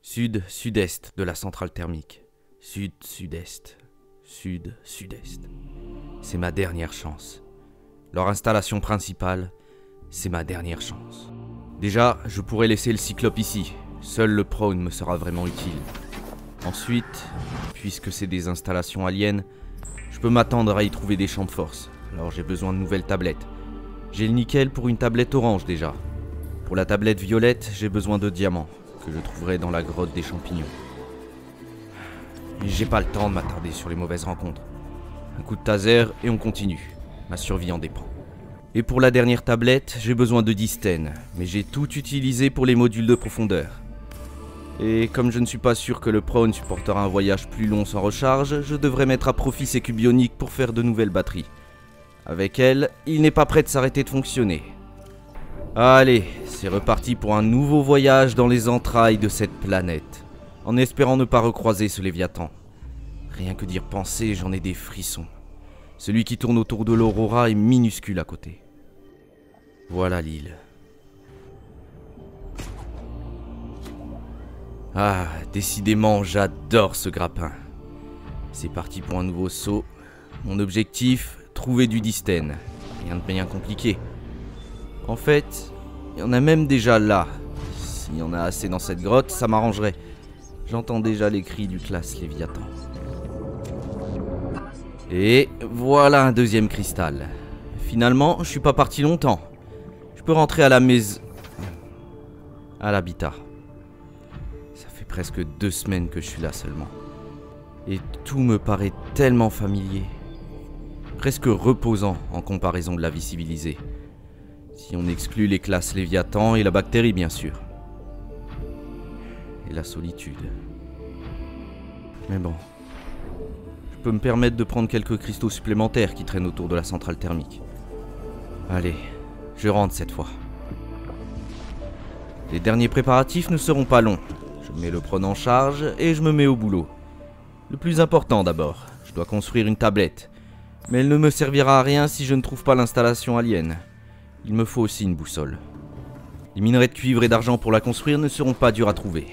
Sud-sud-est de la centrale thermique. Sud-sud-est. Sud-sud-est. C'est ma dernière chance. Leur installation principale, c'est ma dernière chance. Déjà, je pourrais laisser le Cyclope ici. Seul le Prone me sera vraiment utile. Ensuite, puisque c'est des installations aliens, je peux m'attendre à y trouver des champs de force. Alors j'ai besoin de nouvelles tablettes. J'ai le nickel pour une tablette orange déjà. Pour la tablette violette, j'ai besoin de diamants, que je trouverai dans la grotte des champignons. Mais j'ai pas le temps de m'attarder sur les mauvaises rencontres. Un coup de taser et on continue. Ma survie en dépend. Et pour la dernière tablette, j'ai besoin de distène, mais j'ai tout utilisé pour les modules de profondeur. Et comme je ne suis pas sûr que le Prone supportera un voyage plus long sans recharge, je devrais mettre à profit ces cubes ioniques pour faire de nouvelles batteries. Avec elle, il n'est pas prêt de s'arrêter de fonctionner. Allez, c'est reparti pour un nouveau voyage dans les entrailles de cette planète, en espérant ne pas recroiser ce Léviathan. Rien que d'y repenser, j'en ai des frissons. Celui qui tourne autour de l'Aurora est minuscule à côté. Voilà l'île. Ah, décidément, j'adore ce grappin. C'est parti pour un nouveau saut. Mon objectif, trouver du distène. Rien de bien compliqué. En fait, il y en a même déjà là. S'il y en a assez dans cette grotte, ça m'arrangerait. J'entends déjà les cris du classe Léviathan. Et voilà un deuxième cristal. Finalement, je suis pas parti longtemps. Je peux rentrer à la maison... à l'habitat. Ça fait presque 2 semaines que je suis là seulement. Et tout me paraît tellement familier. Presque reposant en comparaison de la vie civilisée. Si on exclut les classes Léviathan et la bactérie, bien sûr. Et la solitude. Mais bon... je peux me permettre de prendre quelques cristaux supplémentaires qui traînent autour de la centrale thermique. Allez, je rentre cette fois. Les derniers préparatifs ne seront pas longs. Je mets le Prone en charge et je me mets au boulot. Le plus important d'abord, je dois construire une tablette. Mais elle ne me servira à rien si je ne trouve pas l'installation alien. Il me faut aussi une boussole. Les minerais de cuivre et d'argent pour la construire ne seront pas durs à trouver.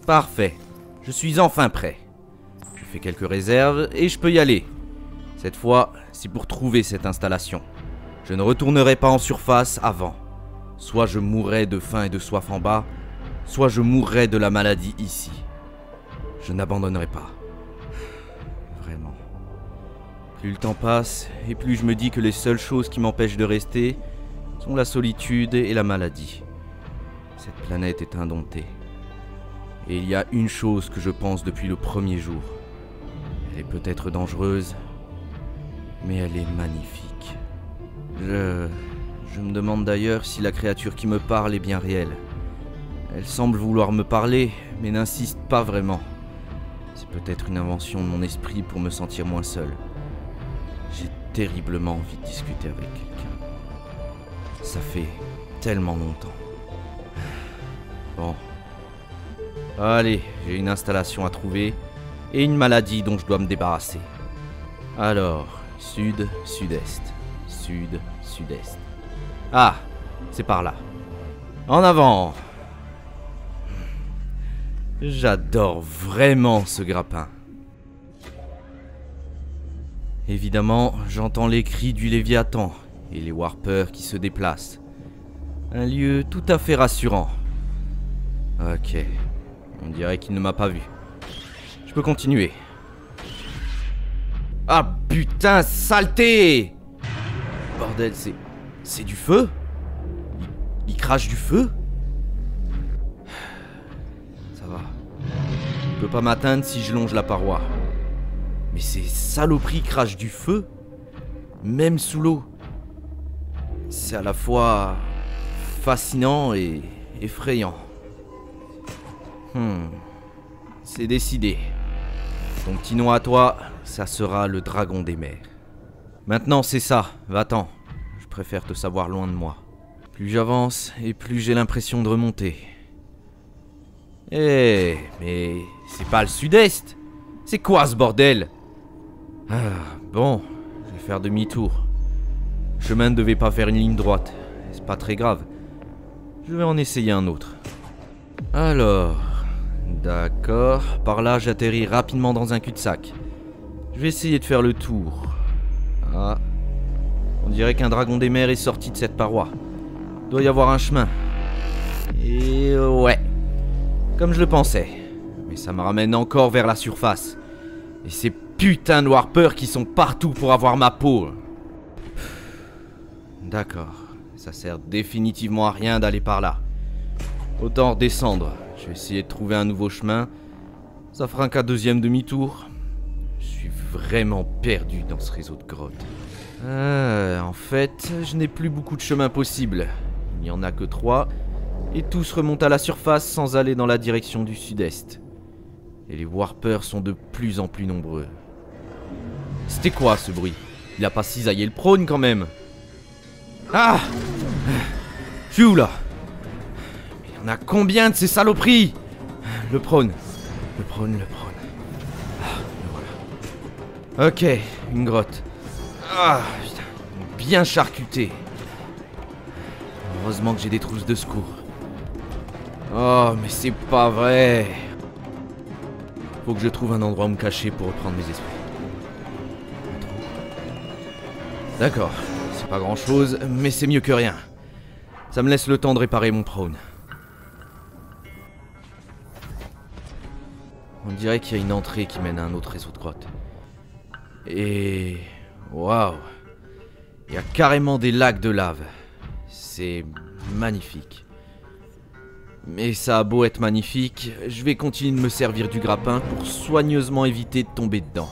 Parfait, je suis enfin prêt. Je fais quelques réserves et je peux y aller. Cette fois, c'est pour trouver cette installation. Je ne retournerai pas en surface avant. Soit je mourrai de faim et de soif en bas, soit je mourrai de la maladie ici. Je n'abandonnerai pas. Vraiment. Plus le temps passe, et plus je me dis que les seules choses qui m'empêchent de rester sont la solitude et la maladie. Cette planète est indomptée. Et il y a une chose que je pense depuis le premier jour. Elle est peut-être dangereuse, mais elle est magnifique. Je me demande d'ailleurs si la créature qui me parle est bien réelle. Elle semble vouloir me parler, mais n'insiste pas vraiment. C'est peut-être une invention de mon esprit pour me sentir moins seul. J'ai terriblement envie de discuter avec quelqu'un. Ça fait tellement longtemps. Bon. Allez, j'ai une installation à trouver et une maladie dont je dois me débarrasser. Alors, sud-sud-est. Sud-sud-est. Ah, c'est par là. En avant! J'adore vraiment ce grappin. Évidemment, j'entends les cris du Léviathan et les Warpers qui se déplacent. Un lieu tout à fait rassurant. Ok, on dirait qu'il ne m'a pas vu. Je peux continuer. Ah putain, saleté! Bordel, c'est du feu? Il crache du feu? Ça va. Il peut pas m'atteindre si je longe la paroi. Mais ces saloperies crachent du feu? Même sous l'eau. C'est à la fois fascinant et effrayant. C'est décidé. Ton petit nom à toi, ça sera le dragon des mers. Maintenant c'est ça, va-t'en. Je préfère te savoir loin de moi. Plus j'avance et plus j'ai l'impression de remonter. Eh, mais c'est pas le sud-est. C'est quoi ce bordel? Ah, bon, je vais faire demi-tour. Le chemin ne devait pas faire une ligne droite. C'est pas très grave. Je vais en essayer un autre. Alors, D'accord, par là j'atterris rapidement dans un cul-de-sac. Je vais essayer de faire le tour. Ah, on dirait qu'un dragon des mers est sorti de cette paroi. Doit y avoir un chemin. Et ouais, comme je le pensais. Mais ça me ramène encore vers la surface. Et ces putains de warpers qui sont partout pour avoir ma peau. D'accord, ça sert définitivement à rien d'aller par là. Autant redescendre. Je vais essayer de trouver un nouveau chemin. Ça fera qu'un deuxième demi-tour. Je suis vraiment perdu dans ce réseau de grottes. En fait, je n'ai plus beaucoup de chemins possibles. Il n'y en a que 3. Et tous remontent à la surface sans aller dans la direction du sud-est. Et les warpers sont de plus en plus nombreux. C'était quoi ce bruit? Il a pas cisaillé le prône quand même. Ah! Je suis où là? Il y en a combien de ces saloperies? Le prône. Ah, le voilà. Ok, une grotte. Ah, putain, bien charcuté. Heureusement que j'ai des trousses de secours. Oh, mais c'est pas vrai. Faut que je trouve un endroit où me cacher pour reprendre mes esprits. D'accord, c'est pas grand chose, mais c'est mieux que rien. Ça me laisse le temps de réparer mon prône. On dirait qu'il y a une entrée qui mène à un autre réseau de grottes. Et... waouh! Il y a carrément des lacs de lave. C'est magnifique. Mais ça a beau être magnifique, je vais continuer de me servir du grappin pour soigneusement éviter de tomber dedans.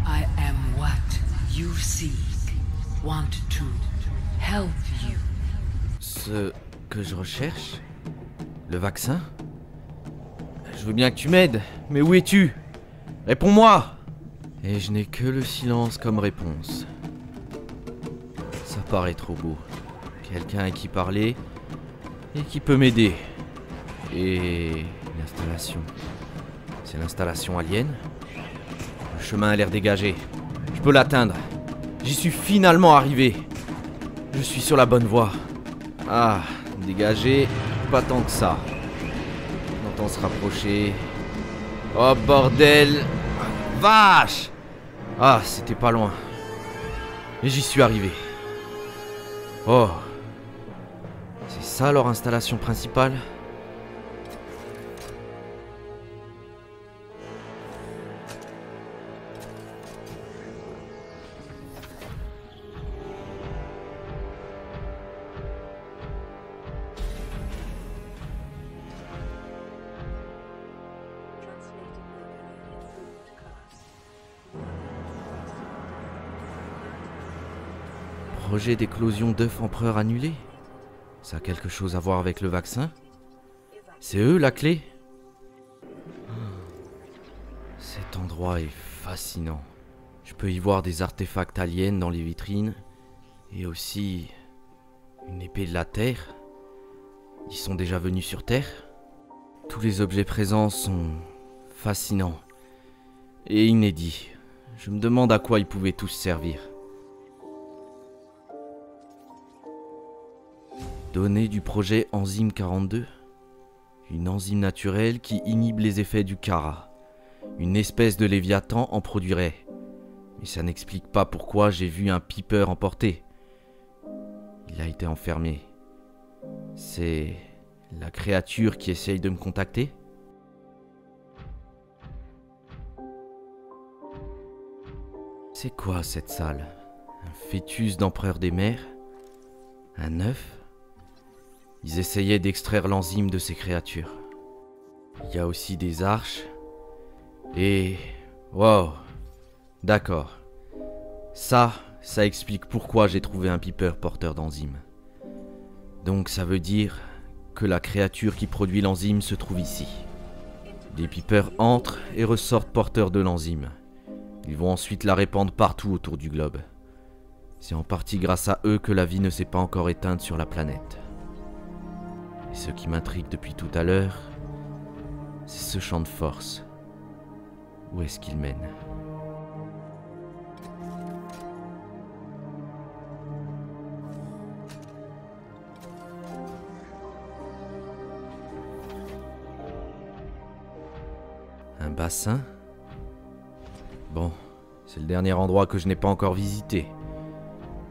I am what you seek. Want to help you. Ce que je recherche? Le vaccin? Je veux bien que tu m'aides, mais où es-tu? Réponds-moi! Et je n'ai que le silence comme réponse. Ça paraît trop beau. Quelqu'un à qui parler et qui peut m'aider. Et l'installation. C'est l'installation alien? Le chemin a l'air dégagé. Je peux l'atteindre. J'y suis finalement arrivé. Je suis sur la bonne voie. Ah, dégagé, pas tant que ça. On entend se rapprocher. Oh bordel! Vache! Ah, c'était pas loin. Et j'y suis arrivé. Oh. C'est ça leur installation principale? Projet d'éclosion d'œufs empereurs annulé? Ça a quelque chose à voir avec le vaccin? C'est eux la clé? Cet endroit est fascinant. Je peux y voir des artefacts aliens dans les vitrines. Et aussi une épée de la Terre. Ils sont déjà venus sur Terre? Tous les objets présents sont fascinants et inédits. Je me demande à quoi ils pouvaient tous servir. Données du projet Enzyme 42. Une enzyme naturelle qui inhibe les effets du Kara. Une espèce de léviathan en produirait. Mais ça n'explique pas pourquoi j'ai vu un Piper emporté. Il a été enfermé. C'est la créature qui essaye de me contacter? C'est quoi cette salle? Un fœtus d'empereur des mers? Un œuf? Ils essayaient d'extraire l'enzyme de ces créatures. Il y a aussi des arches. Et... wow. D'accord. Ça explique pourquoi j'ai trouvé un Piper porteur d'enzyme. Donc ça veut dire que la créature qui produit l'enzyme se trouve ici. Des Pipers entrent et ressortent porteurs de l'enzyme. Ils vont ensuite la répandre partout autour du globe. C'est en partie grâce à eux que la vie ne s'est pas encore éteinte sur la planète. Et ce qui m'intrigue depuis tout à l'heure, c'est ce champ de force. Où est-ce qu'il mène ? Un bassin? Bon, c'est le dernier endroit que je n'ai pas encore visité.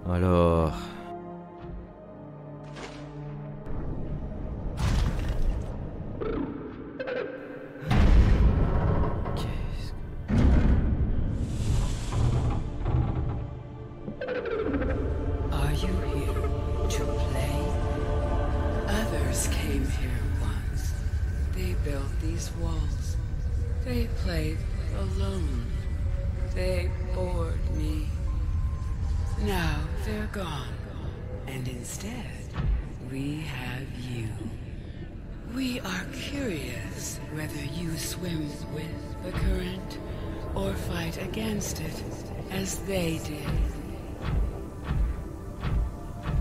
Alors... Are you here to play? Others came here once. They built these walls. They played alone. They bored me. Now they're gone. And instead, we have you. We are curious whether you swim with the current or fight against it, as they did.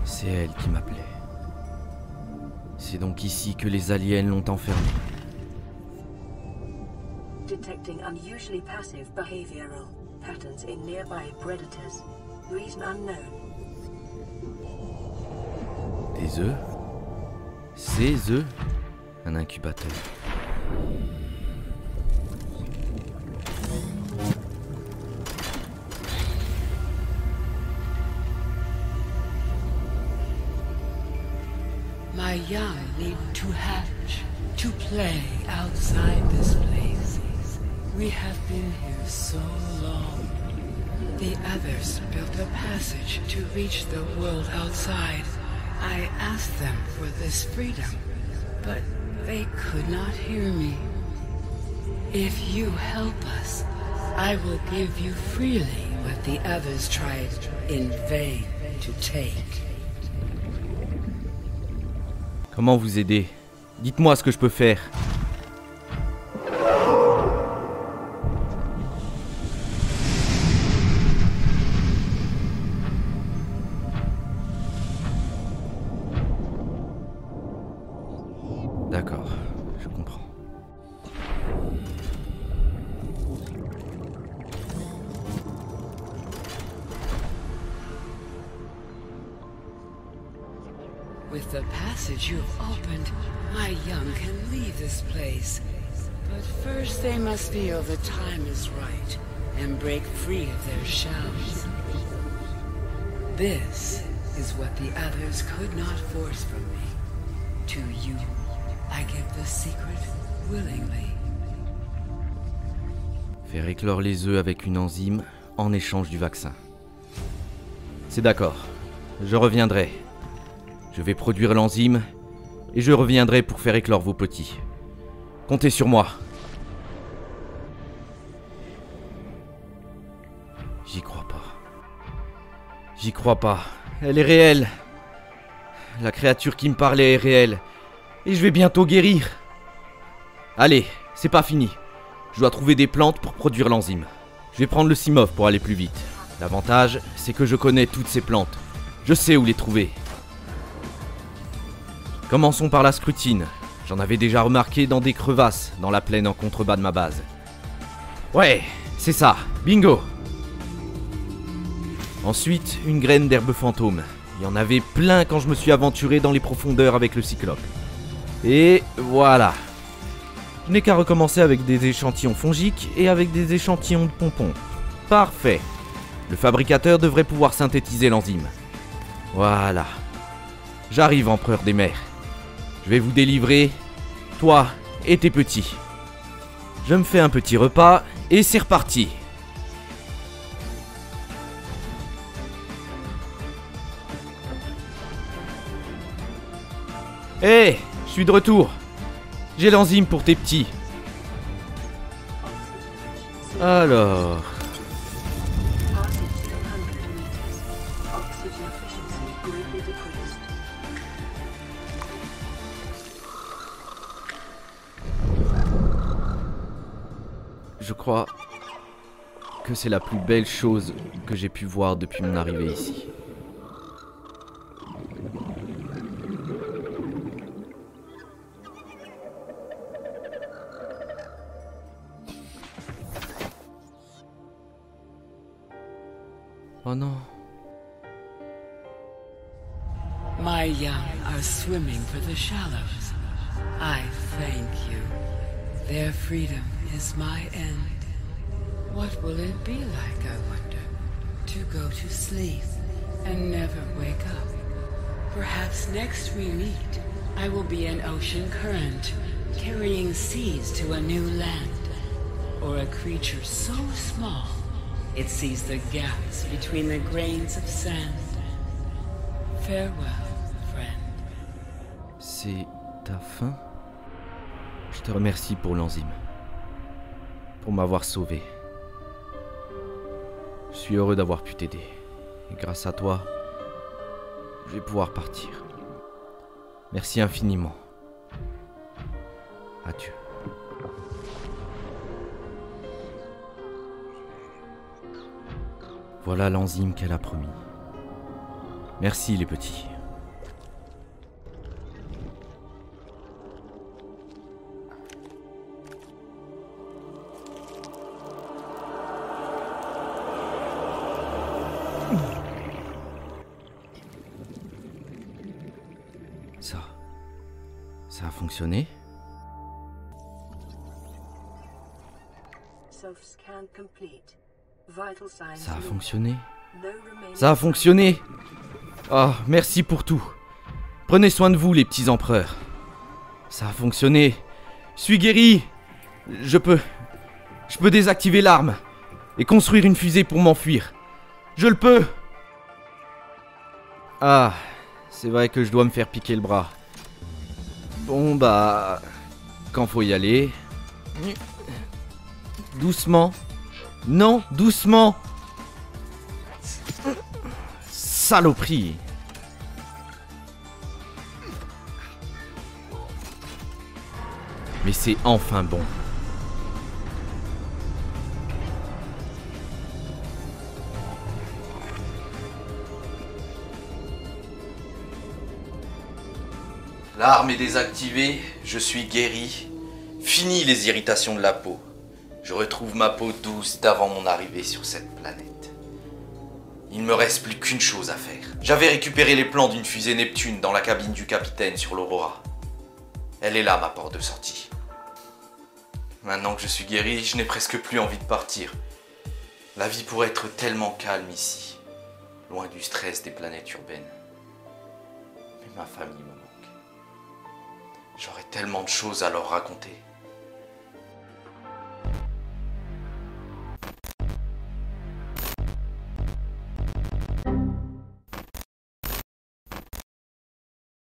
C'est elle qui m'appelait. C'est donc ici que les aliens l'ont enfermée. Detecting unusually passive behavioral patterns in nearby predators. Reason unknown. Des œufs? Ces œufs? Un incubateur. My young need to hatch, to play outside this place. We have been here so long. The others built a passage to reach the world outside. I asked them for this freedom, but they could not hear me. If you help us, I will give you freely what the others tried in vain to take. Comment vous aider? Dites-moi ce que je peux faire. D'accord, je comprends. With the passage you've opened, my young can leave this place. But first they must feel the time is right and break free of their shells. This is what the others could not force from me. To you, I give the secret willingly. Faire éclore les œufs avec une enzyme en échange du vaccin. C'est d'accord, je reviendrai. Je vais produire l'enzyme et je reviendrai pour faire éclore vos petits. Comptez sur moi. J'y crois pas. J'y crois pas. Elle est réelle. La créature qui me parlait est réelle. Et je vais bientôt guérir. Allez, c'est pas fini. Je dois trouver des plantes pour produire l'enzyme. Je vais prendre le Simov pour aller plus vite. L'avantage, c'est que je connais toutes ces plantes. Je sais où les trouver. Commençons par la scrutine. J'en avais déjà remarqué dans des crevasses dans la plaine en contrebas de ma base. Ouais, c'est ça, bingo. Ensuite, une graine d'herbe fantôme. Il y en avait plein quand je me suis aventuré dans les profondeurs avec le cyclope. Et voilà. Je n'ai qu'à recommencer avec des échantillons fongiques et avec des échantillons de pompons. Parfait. Le fabricateur devrait pouvoir synthétiser l'enzyme. Voilà. J'arrive, empereur des mers. Je vais vous délivrer, toi et tes petits. Je me fais un petit repas et c'est reparti. Hé, je suis de retour. J'ai l'enzyme pour tes petits. Alors... Je crois que c'est la plus belle chose que j'ai pu voir depuis mon arrivée ici. Oh non. My young are swimming for the shallows. I thank you. Their freedom is my end. What will it be like, I wonder, to go to sleep and never wake up? Perhaps next we meet, I will be an ocean current, carrying seas to a new land. Or a creature so small, it sees the gaps between the grains of sand. Farewell, friend. C'est ta fin? Je te remercie pour l'enzyme. Pour m'avoir sauvé. Je suis heureux d'avoir pu t'aider. Et grâce à toi, je vais pouvoir partir. Merci infiniment. Adieu. Voilà l'enzyme qu'elle a promis. Merci les petits. Ça a fonctionné? Ça a fonctionné? Ça a fonctionné! Oh, merci pour tout. Prenez soin de vous, les petits empereurs. Ça a fonctionné. Je suis guéri. Je peux désactiver l'arme et construire une fusée pour m'enfuir. Je le peux. Ah, c'est vrai que je dois me faire piquer le bras. Bon bah, quand faut y aller. Doucement. Non, doucement. Saloperie. Mais c'est enfin bon. L'arme est désactivée, je suis guéri. Fini les irritations de la peau. Je retrouve ma peau douce d'avant mon arrivée sur cette planète. Il ne me reste plus qu'une chose à faire. J'avais récupéré les plans d'une fusée Neptune dans la cabine du capitaine sur l'Aurora. Elle est là, ma porte de sortie. Maintenant que je suis guéri, je n'ai presque plus envie de partir. La vie pourrait être tellement calme ici, loin du stress des planètes urbaines. Mais ma famille me manque. J'aurais tellement de choses à leur raconter.